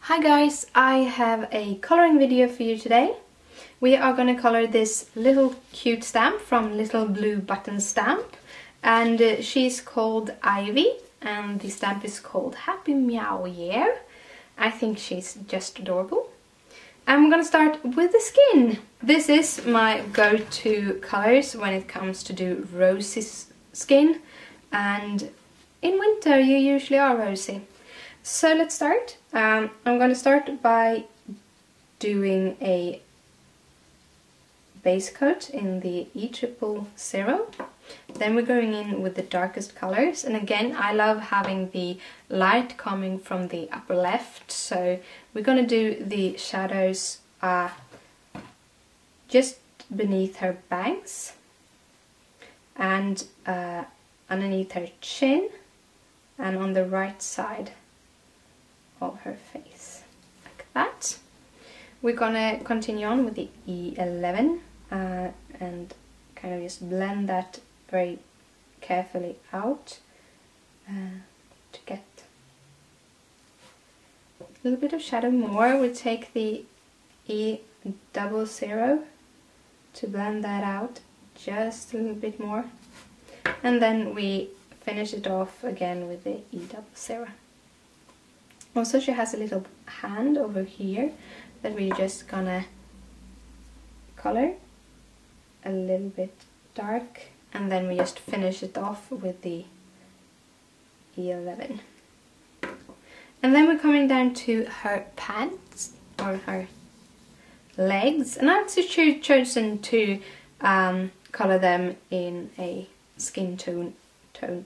Hi guys, I have a coloring video for you today. We are going to color this little cute stamp from Little Blue Button Stamp, and she's called Ivy and the stamp is called Happy Meow Year. I think she's just adorable. And we're going to start with the skin. This is my go-to colors when it comes to do rosy skin, and in winter you usually are rosy. So let's start. I'm going to start by doing a base coat in the E000. Then we're going in with the darkest colors, and again I love having the light coming from the upper left, so we're going to do the shadows just beneath her bangs and underneath her chin and on the right side of her face, like that. We're gonna continue on with the E11 and kind of just blend that very carefully out to get a little bit of shadow more. We take the E00 to blend that out just a little bit more, and then we finish it off again with the E00. Also, she has a little hand over here that we're just gonna color a little bit dark, and then we just finish it off with the E11. And then we're coming down to her pants or her legs, and I've chosen to color them in a skin tone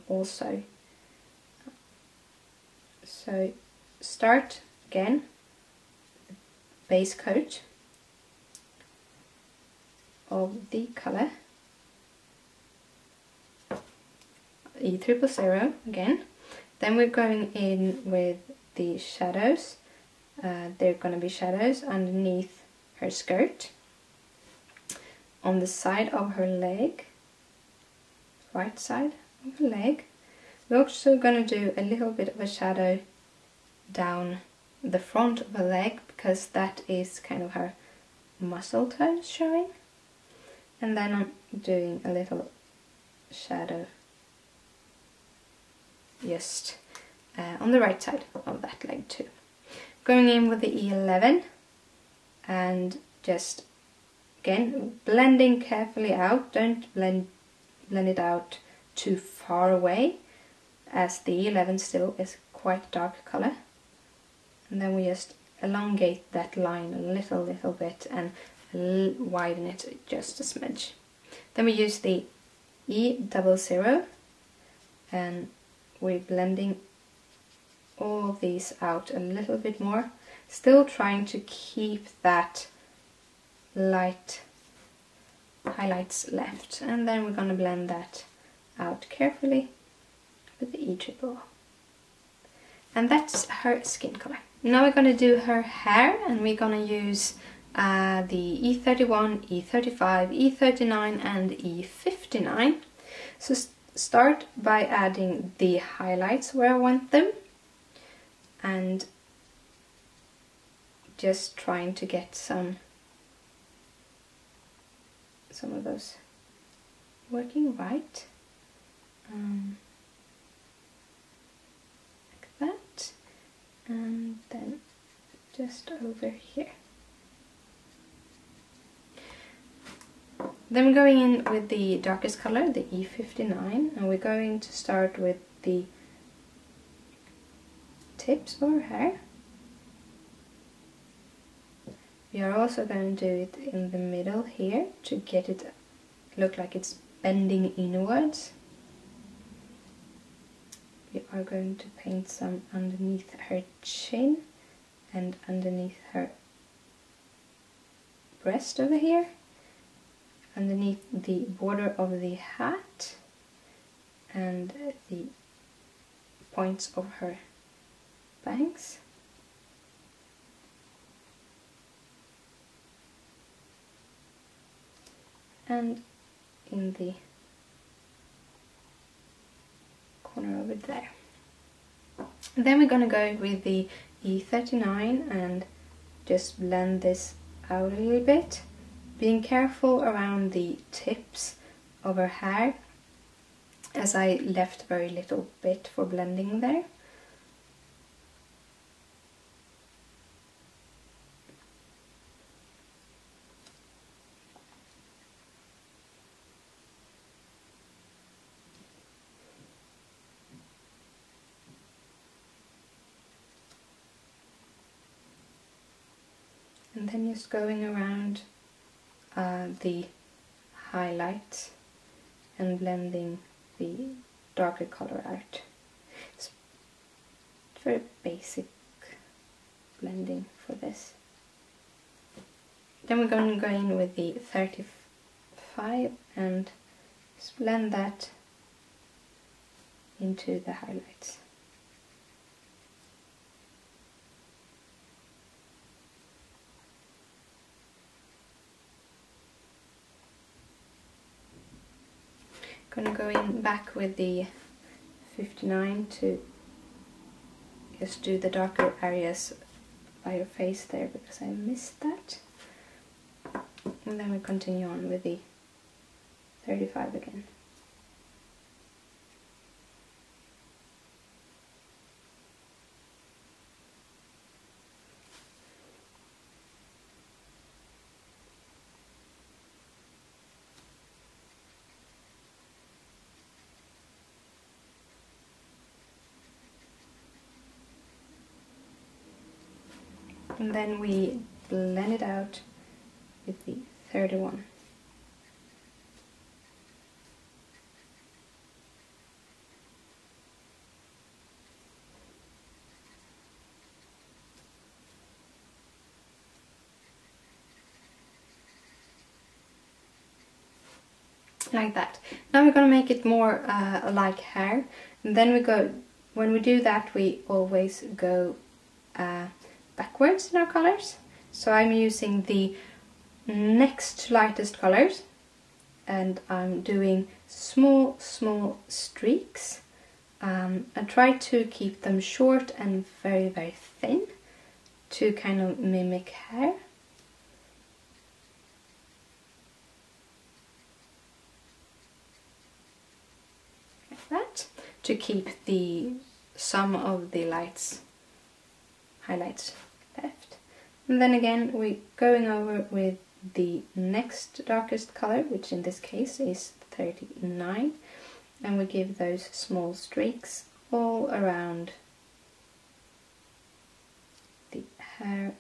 also. So start again, base coat of the color E000 again. Then we're going in with the shadows. They're going to be shadows underneath her skirt, on the side of her leg, right side of her leg. We're also going to do a little bit of a shadow down the front of her leg, because that is kind of her muscle tones showing. And then I'm doing a little shadow just on the right side of that leg too. Going in with the E11 and just again blending carefully out. Don't blend it out too far away, as the E11 still is quite dark color. And then we just elongate that line a little bit and widen it just a smidge. Then we use the E00 and we're blending all of these out a little bit more, still trying to keep that light highlights left. And then we're going to blend that out carefully with the E000. And that's her skin color. Now we're going to do her hair, and we're going to use the E31, E35, E39 and E59. So start by adding the highlights where I want them, and just trying to get some of those working right. Like that. And then just over here. Then we're going in with the darkest color, the E59, and we're going to start with the tips of her hair. We are also going to do it in the middle here to get it look like it's bending inwards. We are going to paint some underneath her chin and underneath her breast over here, underneath the border of the hat and the points of her bangs. And in the corner over there. Then we're going to go with the E39 and just blend this out a little bit, being careful around the tips of her hair, as I left very little bit for blending there. And then just going around the highlights and blending the darker color out. It's very basic blending for this. Then we're going to go in with the 35 and just blend that into the highlights. Gonna go in back with the 59 to just do the darker areas by your face there, because I missed that. And then we continue on with the 35 again. And then we blend it out with the 31. Like that. Now we're going to make it more like hair. And then when we do that, we always go backwards in our colors. So I'm using the next lightest colors, and I'm doing small streaks. I try to keep them short and very thin to kind of mimic hair. Like that, to keep some of the highlights left. And then again we're going over with the next darkest color, which in this case is 39, and we give those small streaks all around the hair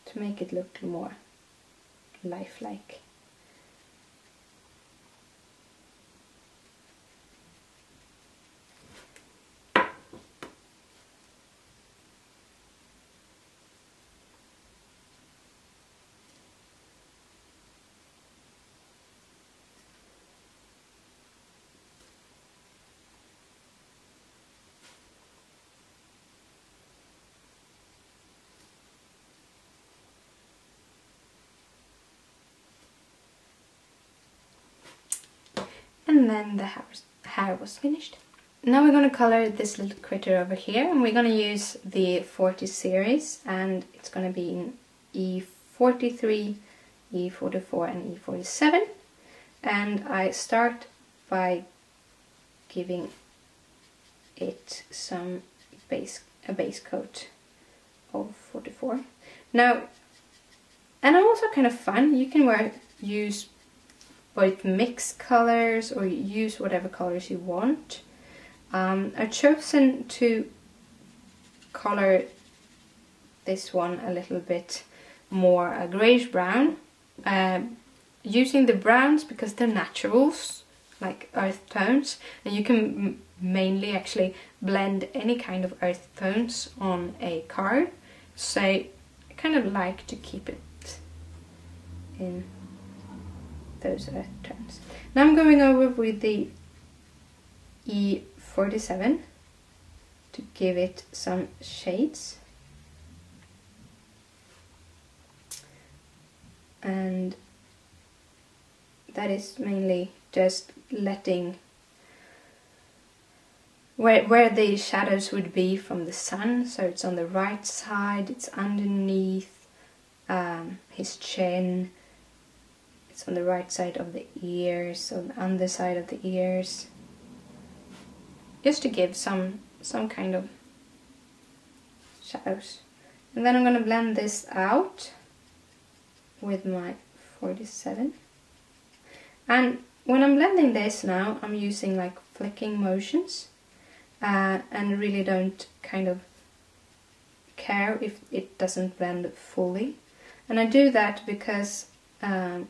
to make it look more lifelike. And then the hair was finished. Now we're going to color this little critter over here, and we're going to use the 40 series, and it's going to be in E43, E44 and E47. And I start by giving it a base coat of 44. Now, and also kind of fun, you can use both mix colors or use whatever colors you want. I've chosen to color this one a little bit more a greyish brown, using the browns because they're naturals, like earth tones, and you can mainly actually blend any kind of earth tones on a card, so I kind of like to keep it in those earth tones. Now I'm going over with the E47 to give it some shades, and that is mainly just letting where the shadows would be from the sun. So it's on the right side, it's underneath his chin, it's on the right side of the ears, on the underside of the ears, just to give some kind of shadows. And then I'm going to blend this out with my 47. And when I'm blending this now, I'm using like flicking motions, and really don't kind of care if it doesn't blend fully. And I do that because the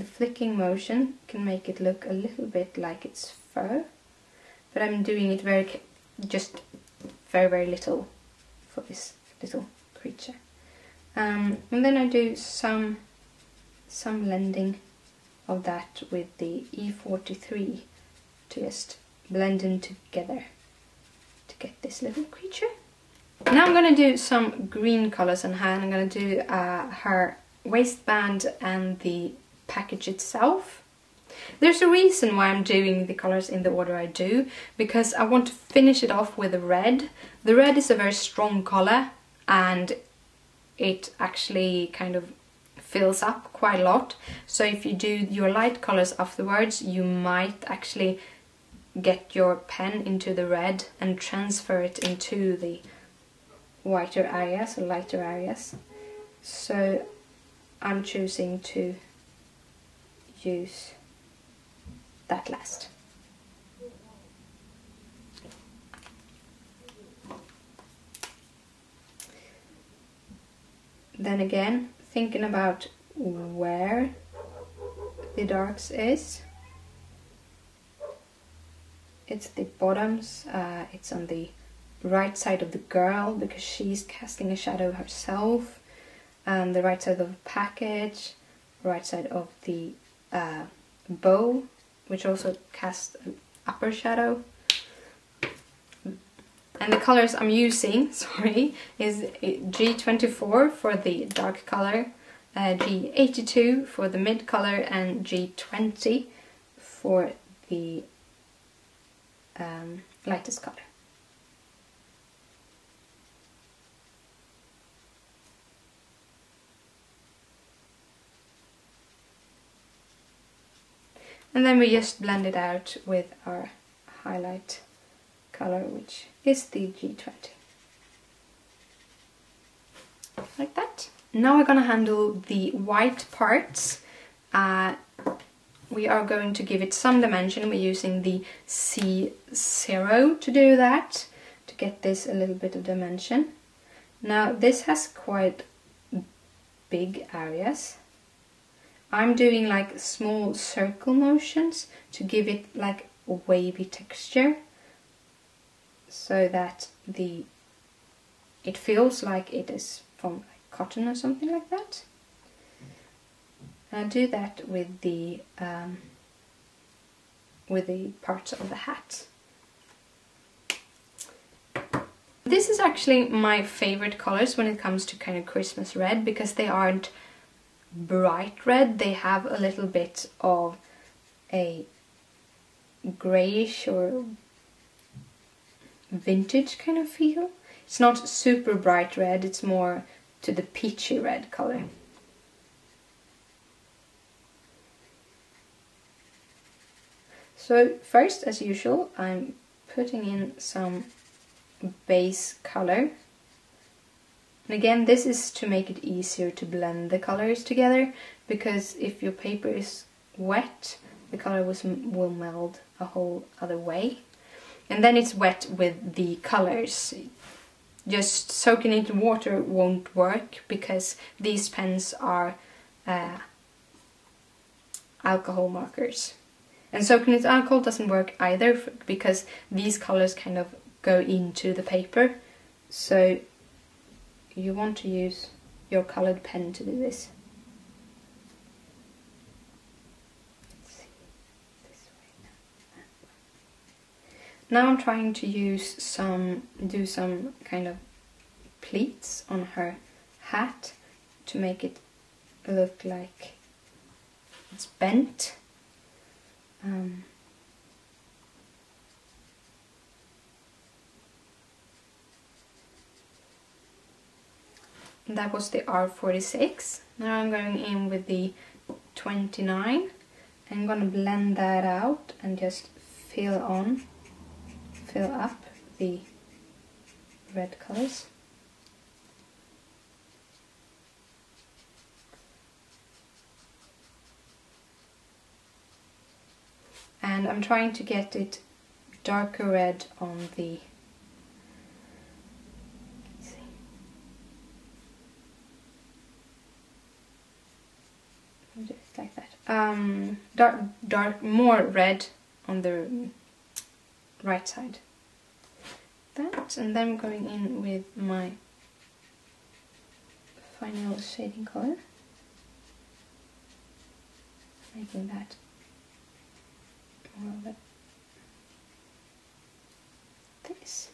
flicking motion can make it look a little bit like it's fur, but I'm doing it just very little for this little creature. And then I do some blending of that with the E43 to just blend them together to get this little creature. Now I'm going to do some green colors on her, and I'm going to do her waistband and the package itself. There's a reason why I'm doing the colors in the order I do, because I want to finish it off with the red. The red is a very strong color, and it actually kind of fills up quite a lot. So if you do your light colors afterwards, you might actually get your pen into the red and transfer it into the whiter areas or lighter areas. So I'm choosing to use that last. Then again, thinking about where the darks is. It's the bottoms, it's on the right side of the girl because she's casting a shadow herself, and the right side of the package, right side of the bow, which also casts an upper shadow. And the colors I'm using, sorry, is G24 for the dark color, G82 for the mid color, and G20 for the lightest color. And then we just blend it out with our highlight color, which is the G20. Like that. Now we're going to handle the white parts. We are going to give it some dimension. We're using the C0 to do that, to get this a little bit of dimension. Now this has quite big areas. I'm doing like small circle motions to give it like a wavy texture, so that it feels like it is from like cotton or something like that. And I do that with the parts of the hat. This is actually my favorite colors when it comes to kind of Christmas red, because they aren't bright red. They have a little bit of a grayish or vintage kind of feel. It's not super bright red, it's more to the peachy red color. So first, as usual, I'm putting in some base color. And again, this is to make it easier to blend the colors together, because if your paper is wet, the color will meld a whole other way. And then it's wet with the colors. Just soaking it in water won't work, because these pens are alcohol markers. And soaking it in alcohol doesn't work either, because these colors kind of go into the paper. So you want to use your colored pen to do this. Let's see, this way. Now I'm trying to use do some kind of pleats on her hat to make it look like it's bent. that was the R46. Now I'm going in with the 29. I'm gonna blend that out and just fill up the red colors. And I'm trying to get it darker red on the, let's see, just like that. Dark, more red on the right side. That, and then I'm going in with my final shading color, making that more of it. This.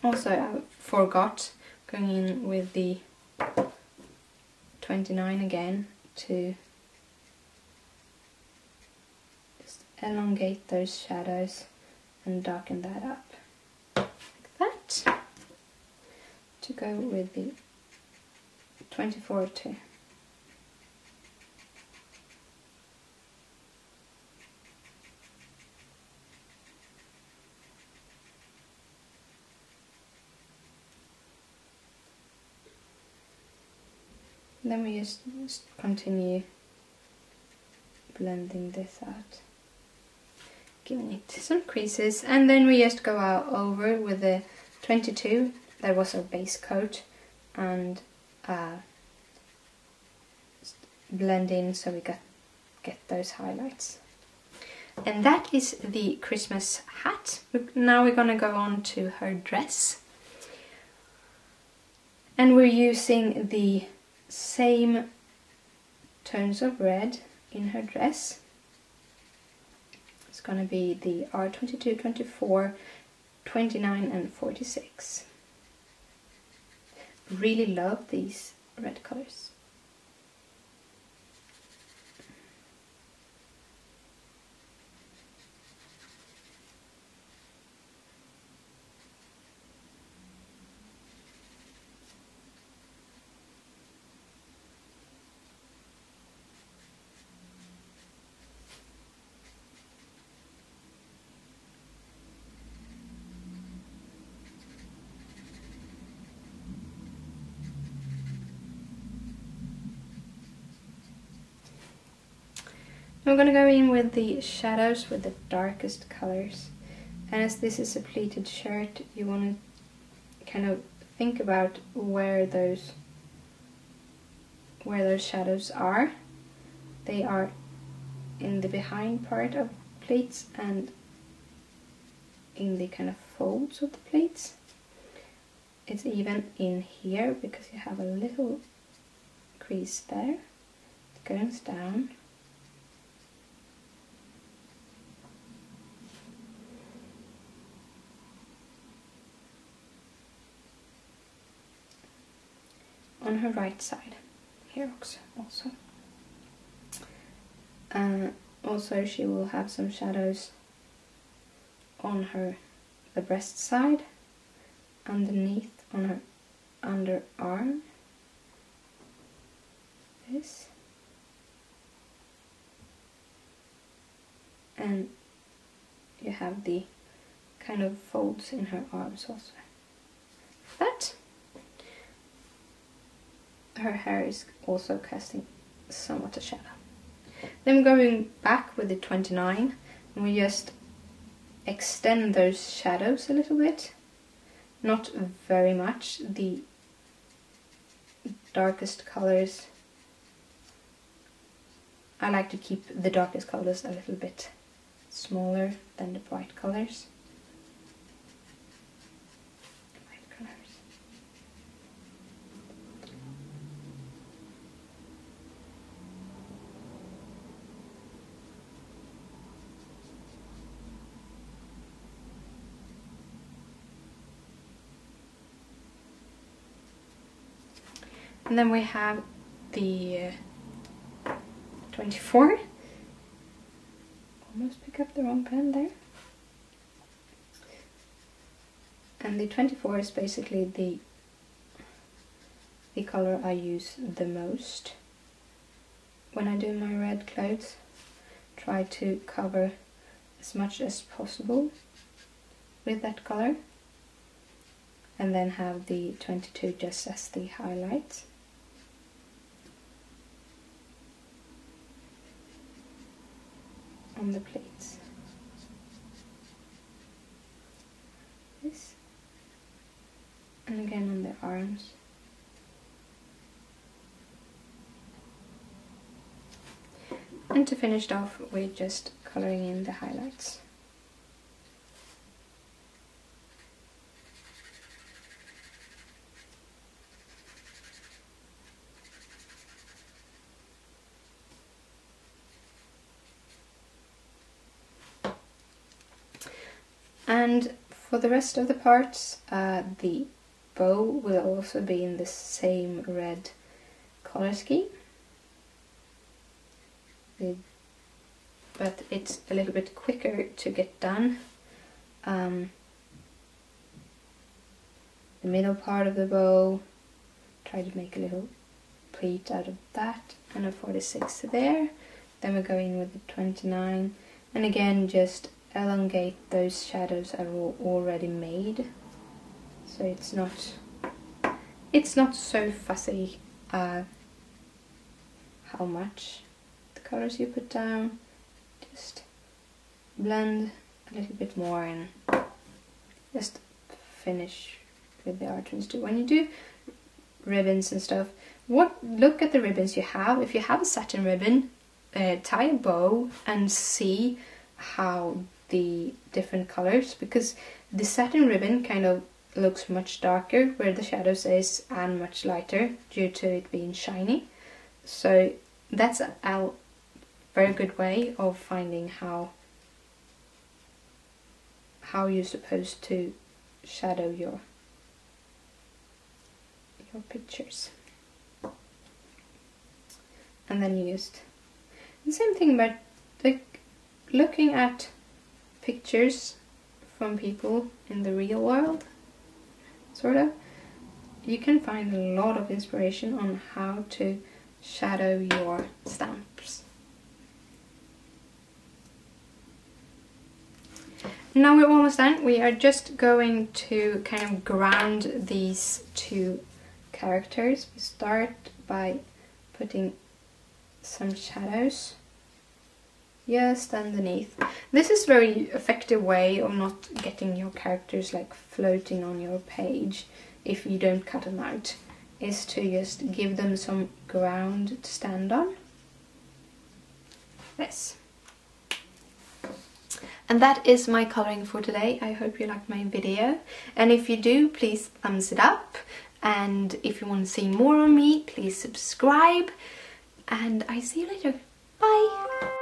Also, I forgot going in with the 29 again to just elongate those shadows and darken that up like that. To go with the 24 too. Then we just continue blending this out, giving it some creases, and then we just go out over with the 22, that was our base coat, and blend in so we get those highlights. And that is the Christmas hat. Now we're gonna go on to her dress, and we're using the same tones of red in her dress. It's gonna be the R22, 24, 29 and 46. Really love these red colors. I'm gonna go in with the shadows with the darkest colors, and as this is a pleated shirt, you want to kind of think about where those shadows are. They are in the behind part of pleats and in the kind of folds of the pleats. It's even in here because you have a little crease there. It goes down. On her right side, here also. Also she will have some shadows on the breast side, underneath on her underarm. This. And you have the kind of folds in her arms also. That. Her hair is also casting somewhat a shadow. Then going back with the 29, and we just extend those shadows a little bit. Not very much. The darkest colors, I like to keep the darkest colors a little bit smaller than the bright colors. And then we have the 24. Almost pick up the wrong pen there. And the 24 is basically the the color I use the most when I do my red clothes. Try to cover as much as possible with that color, and then have the 22 just as the highlight. On the plates. This. And again on the arms. And to finish it off, we're just coloring in the highlights. And for the rest of the parts, the bow will also be in the same red color scheme. But it's a little bit quicker to get done. The middle part of the bow, try to make a little pleat out of that, and a 46 there. Then we're going with the 29, and again just elongate those shadows that are already made, so it's not so fussy how much the colors you put down. Just blend a little bit more and just finish with the artworks too. When you do ribbons and stuff, look at the ribbons you have. If you have a satin ribbon, tie a bow and see how the different colors, because the satin ribbon kind of looks much darker where the shadows is and much lighter due to it being shiny. So that's a very good way of finding how you're supposed to shadow your pictures. And then you just the same thing about like looking at pictures from people in the real world, sort of. You can find a lot of inspiration on how to shadow your stamps. Now we're almost done. We are just going to kind of ground these two characters. We start by putting some shadows just underneath. This is a very effective way of not getting your characters like floating on your page if you don't cut them out, is to just give them some ground to stand on. This. And that is my coloring for today. I hope you liked my video, and if you do, please thumbs it up, and if you want to see more of me, please subscribe, and I see you later. Bye!